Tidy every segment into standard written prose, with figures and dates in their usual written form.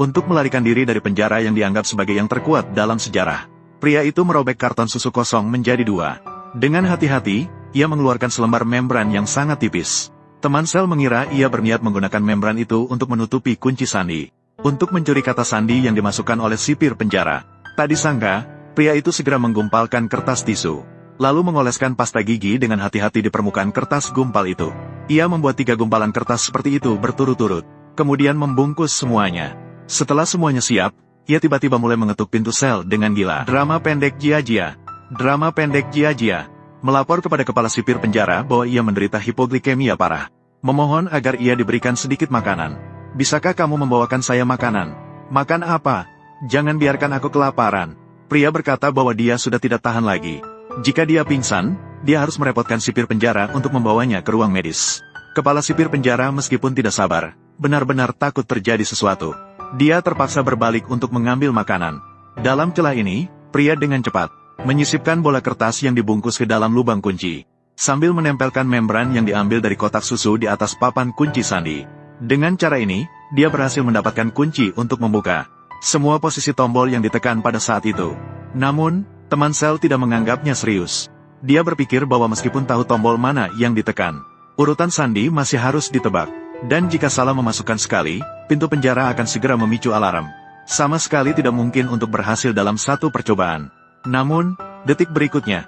untuk melarikan diri dari penjara yang dianggap sebagai yang terkuat dalam sejarah. Pria itu merobek karton susu kosong menjadi 2. Dengan hati-hati, ia mengeluarkan selembar membran yang sangat tipis. Teman sel mengira ia berniat menggunakan membran itu untuk menutupi kunci sandi. Untuk mencuri kata sandi yang dimasukkan oleh sipir penjara. Tak disangka, pria itu segera menggumpalkan kertas tisu. Lalu mengoleskan pasta gigi dengan hati-hati di permukaan kertas gumpal itu. Ia membuat 3 gumpalan kertas seperti itu berturut-turut. Kemudian membungkus semuanya. Setelah semuanya siap, ia tiba-tiba mulai mengetuk pintu sel dengan gila. Drama pendek Jia-Jia. Drama pendek Jia-Jia. Melapor kepada kepala sipir penjara bahwa ia menderita hipoglikemia parah. Memohon agar ia diberikan sedikit makanan. Bisakah kamu membawakan saya makanan? Makan apa? Jangan biarkan aku kelaparan. Pria berkata bahwa dia sudah tidak tahan lagi. Jika dia pingsan, dia harus merepotkan sipir penjara untuk membawanya ke ruang medis. Kepala sipir penjara meskipun tidak sabar, benar-benar takut terjadi sesuatu. Dia terpaksa berbalik untuk mengambil makanan. Dalam celah ini, pria dengan cepat menyisipkan bola kertas yang dibungkus ke dalam lubang kunci, sambil menempelkan membran yang diambil dari kotak susu di atas papan kunci sandi. Dengan cara ini, dia berhasil mendapatkan kunci untuk membuka semua posisi tombol yang ditekan pada saat itu. Namun, teman sel tidak menganggapnya serius. Dia berpikir bahwa meskipun tahu tombol mana yang ditekan, urutan sandi masih harus ditebak. Dan jika salah memasukkan sekali, pintu penjara akan segera memicu alarm. Sama sekali tidak mungkin untuk berhasil dalam satu percobaan. Namun, detik berikutnya,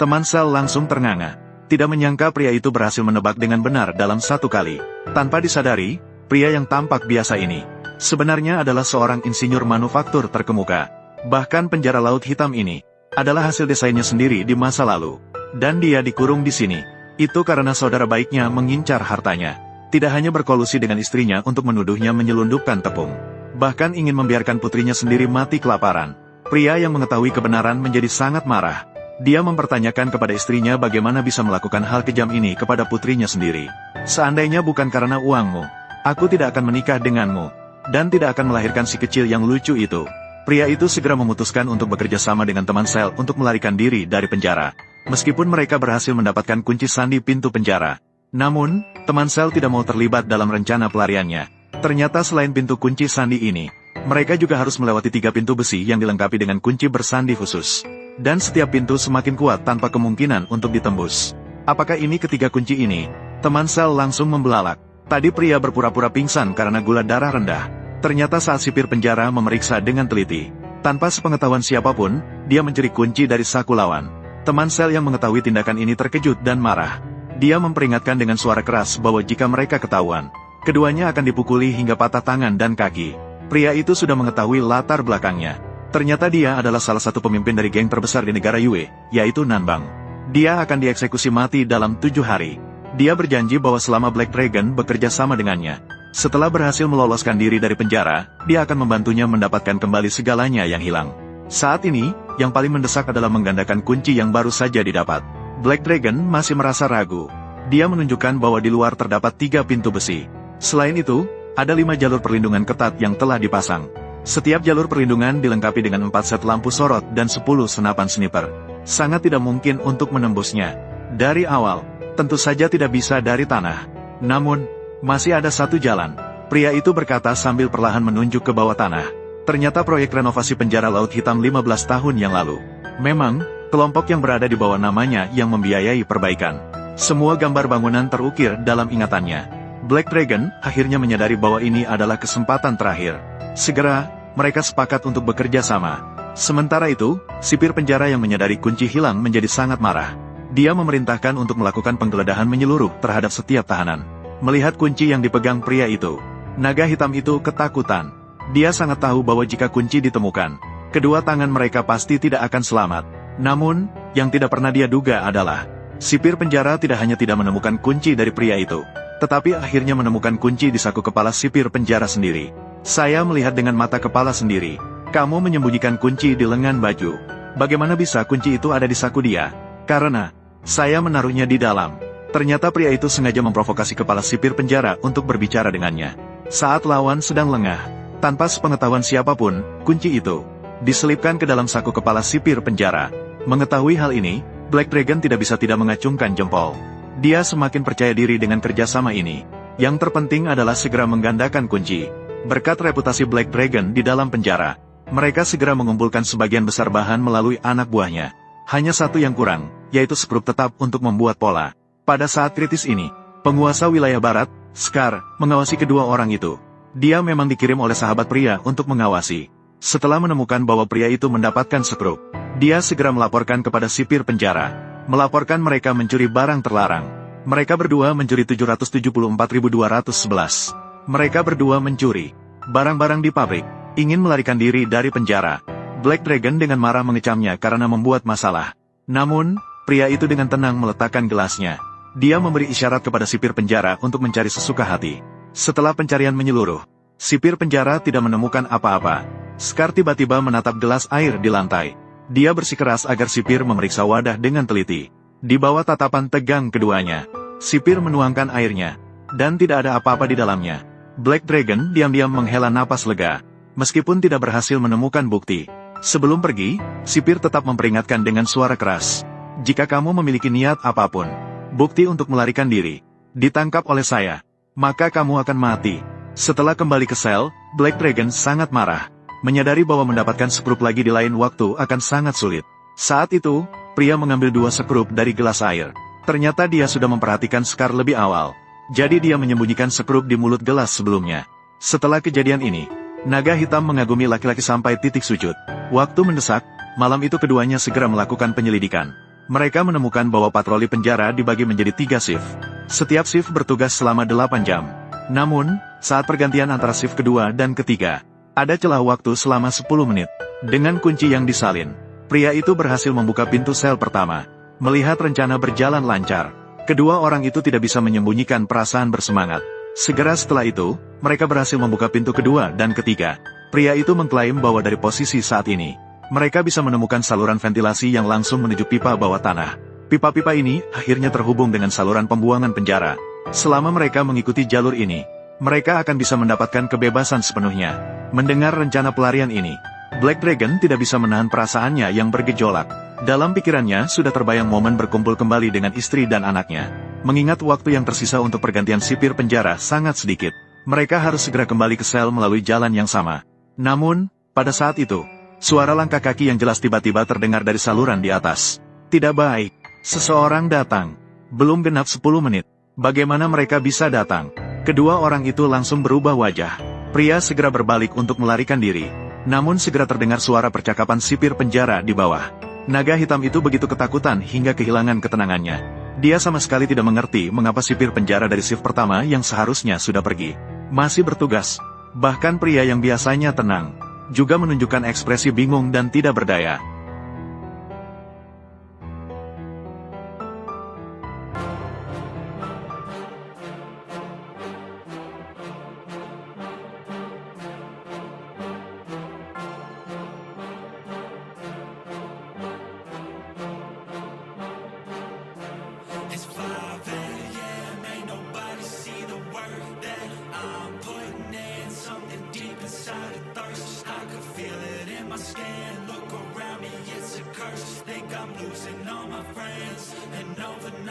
teman sel langsung ternganga. Tidak menyangka pria itu berhasil menebak dengan benar dalam satu kali. Tanpa disadari, pria yang tampak biasa ini sebenarnya adalah seorang insinyur manufaktur terkemuka. Bahkan penjara laut hitam ini adalah hasil desainnya sendiri di masa lalu. Dan dia dikurung di sini. Itu karena saudara baiknya mengincar hartanya. Tidak hanya berkolusi dengan istrinya untuk menuduhnya menyelundupkan tepung. Bahkan ingin membiarkan putrinya sendiri mati kelaparan. Pria yang mengetahui kebenaran menjadi sangat marah. Dia mempertanyakan kepada istrinya bagaimana bisa melakukan hal kejam ini kepada putrinya sendiri. Seandainya bukan karena uangmu, aku tidak akan menikah denganmu. Dan tidak akan melahirkan si kecil yang lucu itu. Pria itu segera memutuskan untuk bekerja sama dengan teman sel untuk melarikan diri dari penjara. Meskipun mereka berhasil mendapatkan kunci sandi pintu penjara. Namun, teman sel tidak mau terlibat dalam rencana pelariannya. Ternyata selain pintu kunci sandi ini, mereka juga harus melewati 3 pintu besi yang dilengkapi dengan kunci bersandi khusus. Dan setiap pintu semakin kuat tanpa kemungkinan untuk ditembus. Apakah ini ketiga kunci ini? Teman sel langsung membelalak. Tadi pria berpura-pura pingsan karena gula darah rendah. Ternyata saat sipir penjara memeriksa dengan teliti, tanpa sepengetahuan siapapun, dia mencuri kunci dari saku lawan. Teman sel yang mengetahui tindakan ini terkejut dan marah. Dia memperingatkan dengan suara keras bahwa jika mereka ketahuan, keduanya akan dipukuli hingga patah tangan dan kaki. Pria itu sudah mengetahui latar belakangnya. Ternyata dia adalah salah satu pemimpin dari geng terbesar di negara Yue, yaitu Nanbang. Dia akan dieksekusi mati dalam 7 hari. Dia berjanji bahwa selama Black Dragon bekerja sama dengannya, setelah berhasil meloloskan diri dari penjara, dia akan membantunya mendapatkan kembali segalanya yang hilang. Saat ini, yang paling mendesak adalah menggandakan kunci yang baru saja didapat. Black Dragon masih merasa ragu. Dia menunjukkan bahwa di luar terdapat 3 pintu besi. Selain itu, ada 5 jalur perlindungan ketat yang telah dipasang. Setiap jalur perlindungan dilengkapi dengan 4 set lampu sorot dan 10 senapan sniper. Sangat tidak mungkin untuk menembusnya. Dari awal, tentu saja tidak bisa dari tanah. Namun, masih ada satu jalan. Pria itu berkata sambil perlahan menunjuk ke bawah tanah. Ternyata proyek renovasi penjara laut hitam 15 tahun yang lalu. Memang, kelompok yang berada di bawah namanya yang membiayai perbaikan. Semua gambar bangunan terukir dalam ingatannya. Black Dragon akhirnya menyadari bahwa ini adalah kesempatan terakhir. Segera, mereka sepakat untuk bekerja sama. Sementara itu, sipir penjara yang menyadari kunci hilang menjadi sangat marah. Dia memerintahkan untuk melakukan penggeledahan menyeluruh terhadap setiap tahanan. Melihat kunci yang dipegang pria itu, naga hitam itu ketakutan. Dia sangat tahu bahwa jika kunci ditemukan, kedua tangan mereka pasti tidak akan selamat. Namun, yang tidak pernah dia duga adalah, sipir penjara tidak hanya tidak menemukan kunci dari pria itu, tetapi akhirnya menemukan kunci di saku kepala sipir penjara sendiri. Saya melihat dengan mata kepala sendiri. Kamu menyembunyikan kunci di lengan baju. Bagaimana bisa kunci itu ada di saku dia? Karena saya menaruhnya di dalam. Ternyata pria itu sengaja memprovokasi kepala sipir penjara untuk berbicara dengannya. Saat lawan sedang lengah, tanpa sepengetahuan siapapun, kunci itu diselipkan ke dalam saku kepala sipir penjara. Mengetahui hal ini, Black Dragon tidak bisa tidak mengacungkan jempol. Dia semakin percaya diri dengan kerjasama ini. Yang terpenting adalah segera menggandakan kunci. Berkat reputasi Black Dragon di dalam penjara, mereka segera mengumpulkan sebagian besar bahan melalui anak buahnya. Hanya satu yang kurang, yaitu skrup tetap untuk membuat pola. Pada saat kritis ini, penguasa wilayah barat, Scar, mengawasi kedua orang itu. Dia memang dikirim oleh sahabat pria untuk mengawasi. Setelah menemukan bahwa pria itu mendapatkan skrup, dia segera melaporkan kepada sipir penjara. Melaporkan mereka mencuri barang terlarang. Mereka berdua mencuri 774.211. Mereka berdua mencuri barang-barang di pabrik, ingin melarikan diri dari penjara. Black Dragon dengan marah mengecamnya karena membuat masalah. Namun, pria itu dengan tenang meletakkan gelasnya. Dia memberi isyarat kepada sipir penjara untuk mencari sesuka hati. Setelah pencarian menyeluruh, sipir penjara tidak menemukan apa-apa. Scar tiba-tiba menatap gelas air di lantai. Dia bersikeras agar sipir memeriksa wadah dengan teliti. Di bawah tatapan tegang keduanya, sipir menuangkan airnya, dan tidak ada apa-apa di dalamnya. Black Dragon diam-diam menghela napas lega, meskipun tidak berhasil menemukan bukti. Sebelum pergi, sipir tetap memperingatkan dengan suara keras. Jika kamu memiliki niat apapun, bukti untuk melarikan diri, ditangkap oleh saya, maka kamu akan mati. Setelah kembali ke sel, Black Dragon sangat marah. Menyadari bahwa mendapatkan skrup lagi di lain waktu akan sangat sulit. Saat itu, pria mengambil 2 skrup dari gelas air. Ternyata dia sudah memperhatikan Scar lebih awal. Jadi dia menyembunyikan skrup di mulut gelas sebelumnya. Setelah kejadian ini, naga hitam mengagumi laki-laki sampai titik sujud. Waktu mendesak, malam itu keduanya segera melakukan penyelidikan. Mereka menemukan bahwa patroli penjara dibagi menjadi 3 shift. Setiap shift bertugas selama 8 jam. Namun, saat pergantian antara shift kedua dan ketiga, ada celah waktu selama 10 menit. Dengan kunci yang disalin, pria itu berhasil membuka pintu sel pertama. Melihat rencana berjalan lancar, kedua orang itu tidak bisa menyembunyikan perasaan bersemangat. Segera setelah itu, mereka berhasil membuka pintu kedua dan ketiga. Pria itu mengklaim bahwa dari posisi saat ini, mereka bisa menemukan saluran ventilasi yang langsung menuju pipa bawah tanah. Pipa-pipa ini akhirnya terhubung dengan saluran pembuangan penjara. Selama mereka mengikuti jalur ini, mereka akan bisa mendapatkan kebebasan sepenuhnya. Mendengar rencana pelarian ini, Black Dragon tidak bisa menahan perasaannya yang bergejolak. Dalam pikirannya sudah terbayang momen berkumpul kembali dengan istri dan anaknya. Mengingat waktu yang tersisa untuk pergantian sipir penjara sangat sedikit, mereka harus segera kembali ke sel melalui jalan yang sama. Namun, pada saat itu, suara langkah kaki yang jelas tiba-tiba terdengar dari saluran di atas. Tidak baik, seseorang datang. Belum genap 10 menit. Bagaimana mereka bisa datang? Kedua orang itu langsung berubah wajah. Pria segera berbalik untuk melarikan diri. Namun segera terdengar suara percakapan sipir penjara di bawah. Naga hitam itu begitu ketakutan hingga kehilangan ketenangannya. Dia sama sekali tidak mengerti mengapa sipir penjara dari shift pertama yang seharusnya sudah pergi masih bertugas. Bahkan pria yang biasanya tenang juga menunjukkan ekspresi bingung dan tidak berdaya.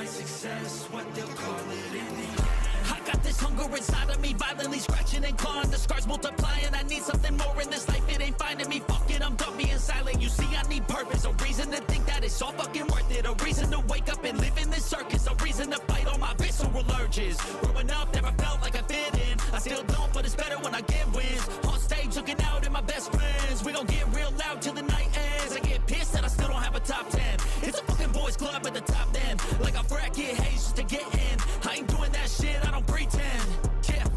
Success, what they'll call it in the end. I got this hunger inside of me, violently scratching and clawing. The scars multiplying, I need something more in this life. It ain't finding me, fuck it, I'm done being silent. You see, I need purpose, a reason to think that it's all fucking worth it. A reason to wake up and live in this circus. A reason to fight all my visceral urges. Growing up, never felt like I fit in. I still don't, but it's better when I get wins. On stage, looking out at my best friends. We gon' get real loud till the night ends. I get pissed that I still don't have a top 10. It's a fucking boys club at the top 10. Like a frat kid hates just to get in. I ain't doing that shit, I don't pretend. Yeah,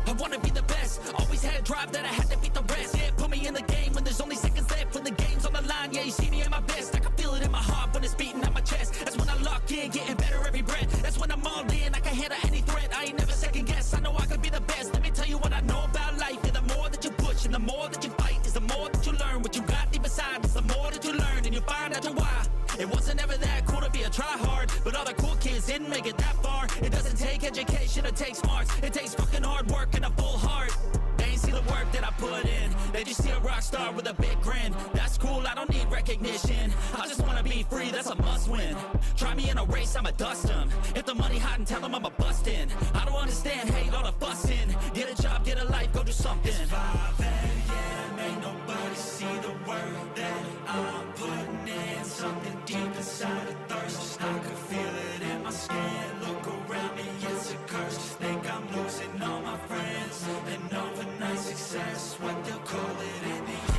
I wanna be the best. Always had drive that I had to beat the rest. Yeah, put me in the game when there's only seconds left. When the game's on the line, yeah, you see me at my best. I can feel it in my heart when it's beating at my chest. That's when I lock in, getting better every breath. That's when I'm all in, I can handle any threat. I ain't never second guess, I know I could be the best. Let me tell you what I know about life. Yeah, the more that you push and the more that you fight is the more that you learn. What you got deep inside is the more that you learn. And you find out why. It wasn't ever that cool to be a try-hard, but all the cool kids didn't make it that far. It doesn't take education, it takes smarts. It takes fucking hard work and a full heart. They ain't see the work that I put in. They just see a rock star with a big grin. That's cool, I don't need recognition. I just wanna be free, that's a must win. Try me in a race race, I'ma dust them. If the money hot and tell them I'ma bust in. I don't understand, hate all the fussing. Get a job, get a life, go do something. It's 5 a.m., ain't nobody see the work that I'm putting in. Something deep inside a thirst, I can feel it in my skin. Look around me, it's a curse. Think I'm losing all my friends. And overnight success, what they'll call it in the end.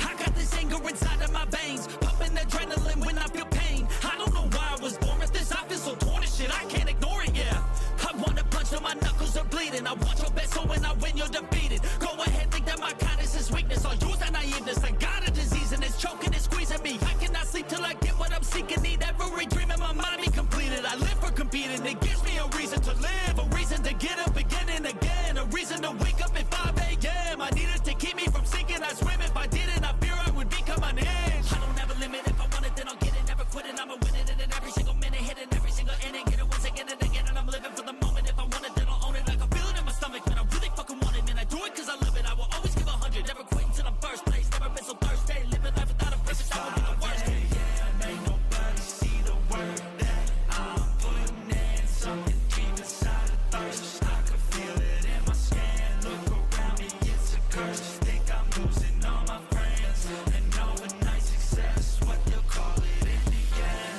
I got this anger inside of my veins, pumping adrenaline when I feel pain. I don't know why I was born with this, I feel so torn and shit, I can't ignore it, yeah. I wanna punch till my knuckles are bleeding. I want your best, so when I win, you're defeated. Go ahead, think that my kindness is weakness. I'll use that naiveness. I got a disease and it's choking and squeezing me. I cannot sleep till I get what I'm seeking. Need every dream in my mind be completed. I live for competing. It gives me a reason to live, a reason to get up again and again, a reason to wake up at 5 a.m. I need it to keep me from sinking. I swim if I didn't. I fear I would become an inch. I don't have a limit. If I want it, then I'll get it. Never quit it. I'ma win it. And in every single minute, hitting every single inning, get it once again and again. And I'm living for the moment. If I want it, then I'll own it. I can feel it in my stomach, man. I really fucking want it, man. I do it cause I love it. I will always give 100. Never quit until I'm first place. Never been so thirsty. Living life without a purpose. I will be the worst. Yeah, ain't nobody see the work that I'm putting in. Something deep inside a thirst. I can feel it in my skin. Look around me, it's a curse. Think I'm losing all my friends. And overnight success, what they'll call it in the end.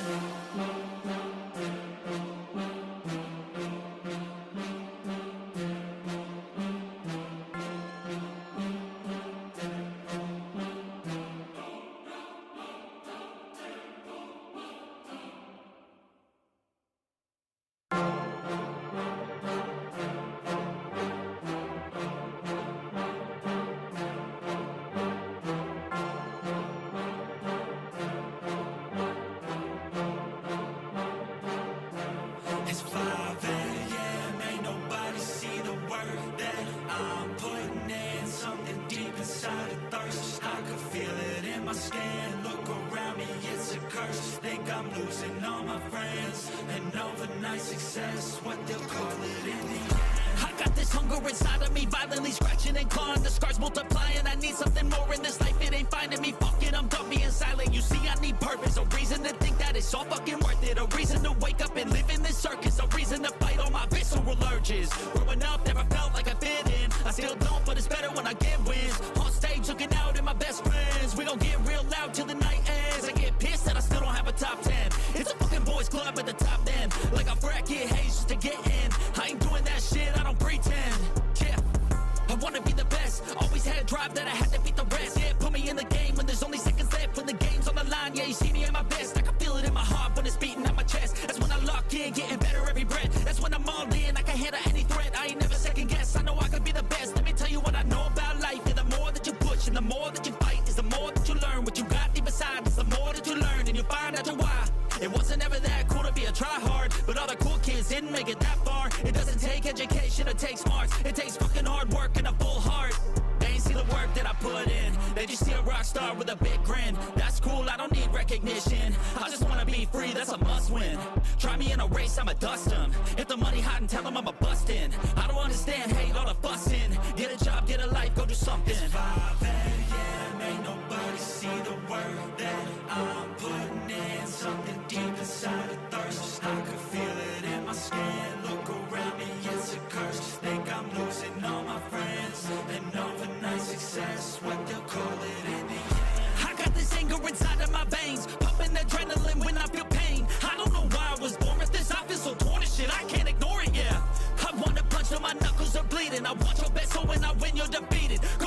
It's 5 a.m., ain't nobody see the work that I'm putting in. Something deep inside a thirst, I can feel it in my skin. Look around me, it's a curse. Think I'm losing all my friends. And overnight success, what they'll call it in the end. I got this hunger inside of me, violently scratching and clawing. The scars multiplying, I need something more in this life. It ain't finding me, fuck it, I'm done being silent. You see, I need purpose, a reason to think that it's all fucking worth it. A reason to wake up and live in this circus. A reason to fight all my visceral urges. Growing up, never felt like I fit in. I still don't, but it's better when I get wins. On stage, looking out at my best friends. We gon' get real loud till the night ends. I get pissed that I still don't have a top 10. It's a fucking boys club at the top then. Like I bracket haze just to get in. I ain't doing that shit, I don't pretend. Yeah, I wanna be the best. Always had a drive that I had to beat the rest. Yeah, put me in the game when there's only seconds left. When the game's on the line, yeah, you see me at my best. I can feel it in my heart when it's beating at my chest. That's when I lock in, getting better every breath. That's when I'm all in, I can handle any threat. I ain't never second guess, I know I could be the best. Let me tell you what I know about life. Yeah, the more that you push and the more that you fight is the more that you learn. What you got deep inside is the more that you learn. And you find out why. It wasn't ever that cool to be a try-hard, but all the cool kids didn't make it that far. It doesn't take education, it takes smarts. It takes fucking hard work and a full heart. They ain't see the work that I put in. They just see a rock star with a big grin. That's cool, I don't need recognition. I just wanna be free, that's a must win. Try me in a race, I'ma dust them. If the money hot and tell them I'ma bust in. I don't understand, hate all the fussing. Get a job, get a life, go do something. It's 5 a.m., ain't nobody see the work that I'm putting in. Something deep inside a thirst, I can feel it in my skin. Look around me, it's a curse. Think I'm losing all my friends. And overnight success, what they'll call it in the end. I got this anger inside of my veins, pumping adrenaline when I feel pain. I don't know why I was born with this, I feel so torn and shit, I can't ignore it, yeah. I wanna punch till my knuckles are bleeding. I want your best, so when I win, you're defeated. Go